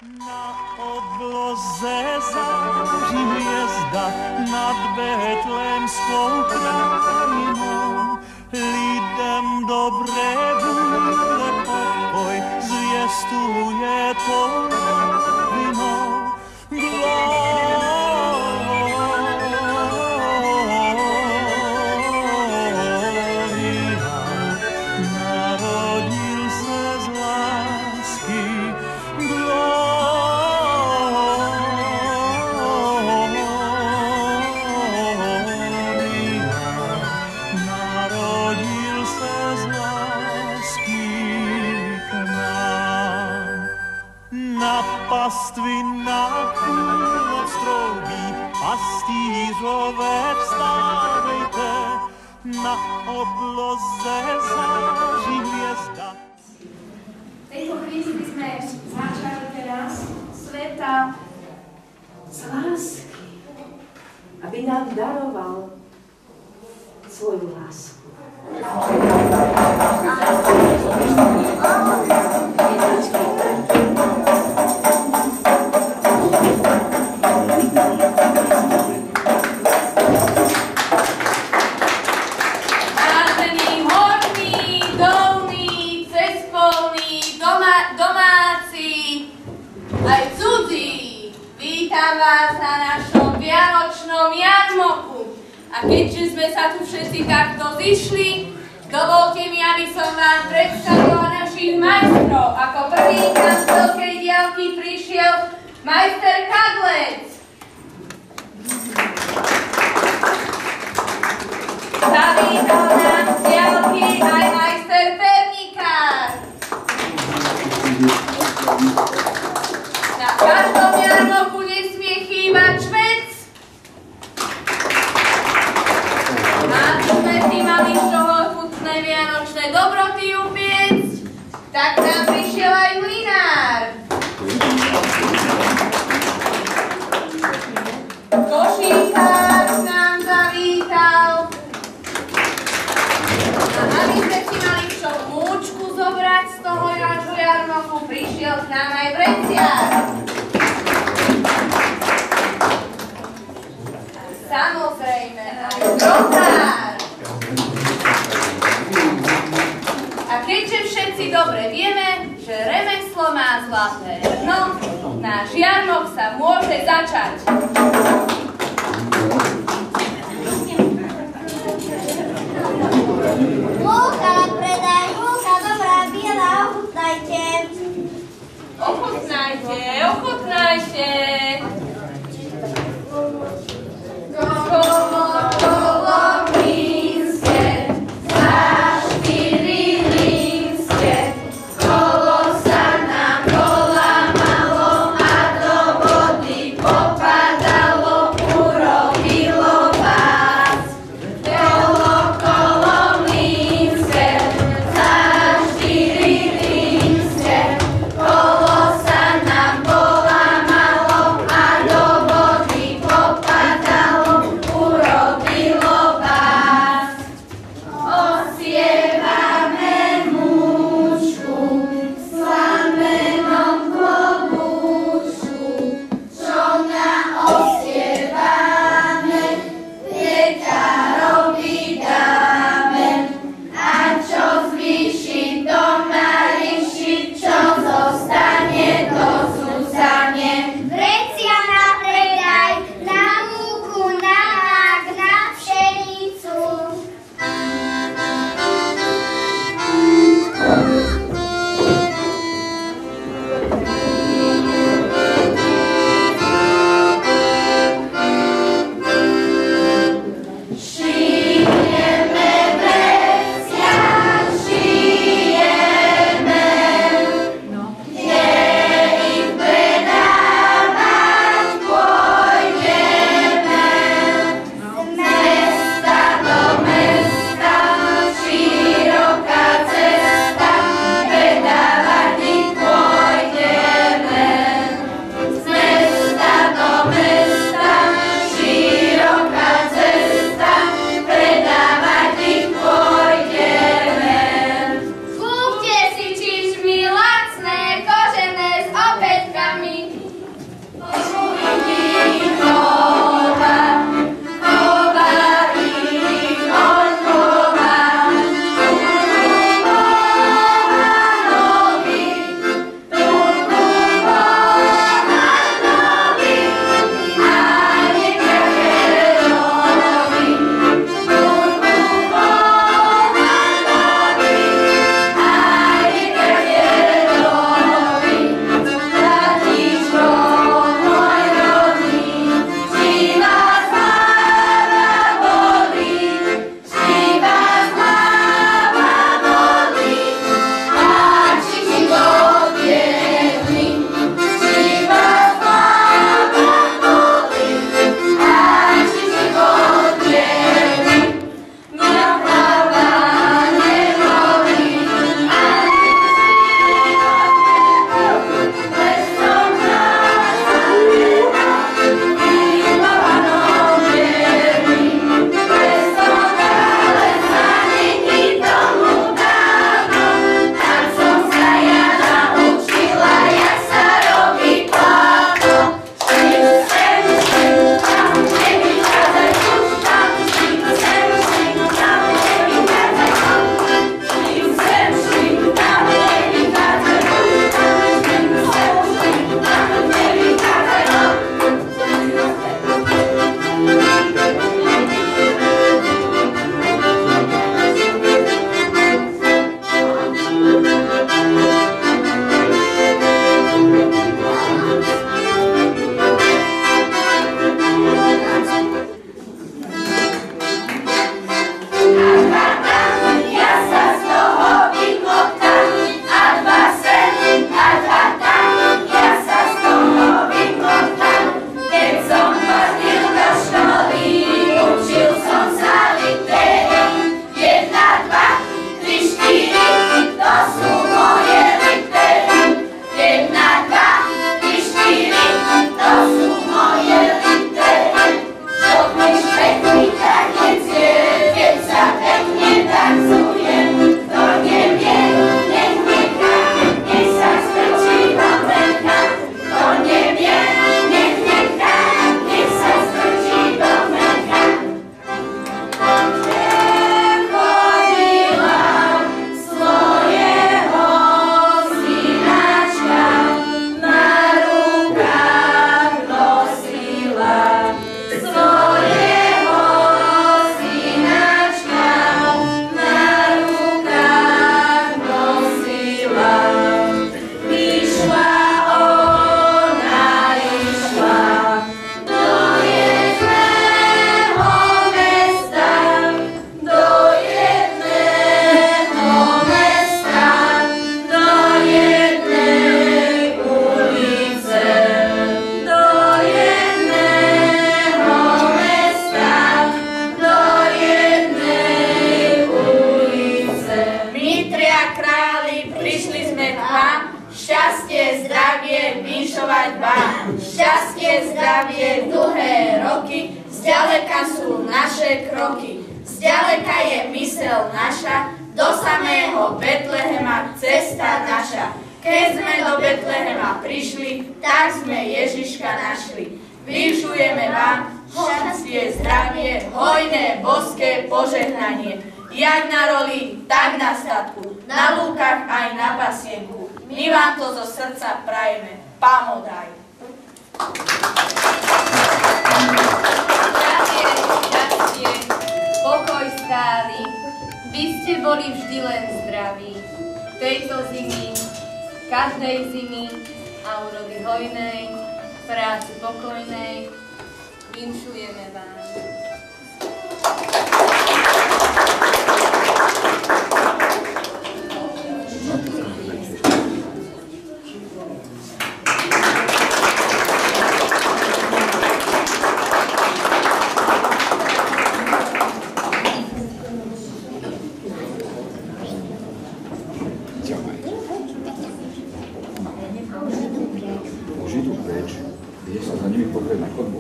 Na obloze září hvězda nad Betlémskou krajinou. Lidem dobré vůle pokoj zvěstuje tou novinou. Narodil se z lásky. Pastvy na půlnoc troubí, pastýřové vstávejte, na obloze září hvězda. V tejto chvíli by sme začali teraz sveta z lásky, aby nám daroval svoju lásku. A keďže sme sa tu všetci takto zišli, dovolte mi, aby som vám predstavila našich majstrov. Ako prvý tam z veľkej diaľky prišiel majster Kadlec. Zavítal nám z diaľky aj majster Pernikár. Na každom jarmoku nesmie chýbať švec. Si mali z toho chutné vianočné dobroty upiecť, tak nám prišiel aj mlynár. Košíkár nám zavítal. A aby sme si mali čo múčku zobrať z toho nášho jarmoku, prišiel k nám aj vreciar. Samozrejme aj grotár. A keďže všetci dobre vieme, že remeslo má zlaté dno, náš jarmok sa môže začať. Lúka, predaj, lúka, dobrá, biela, ochutnajte. Ochutnajte, ochutnajte. Kolo šťastie, zdravie, dlhé roky, zďaleka sú naše kroky, zďaleka je mysel naša, do samého Betlehema cesta naša. Keď sme do Betlehema prišli, tak sme Ježiška našli. Vyšujeme vám šťastie, zdravie, hojné, boské požehnanie. Jak na roli, tak na statku, na lúkach aj na pasienku. My vám to zo srdca prajeme. Pamodaj. Šťastie, pokoj stály, vy ste boli vždy len zdraví. Tejto zimy, každej zimy a úrody hojnej, práci pokojnej, vinšujeme vám. Už idú preč, ide sa za nimi pozrieť na chodbu.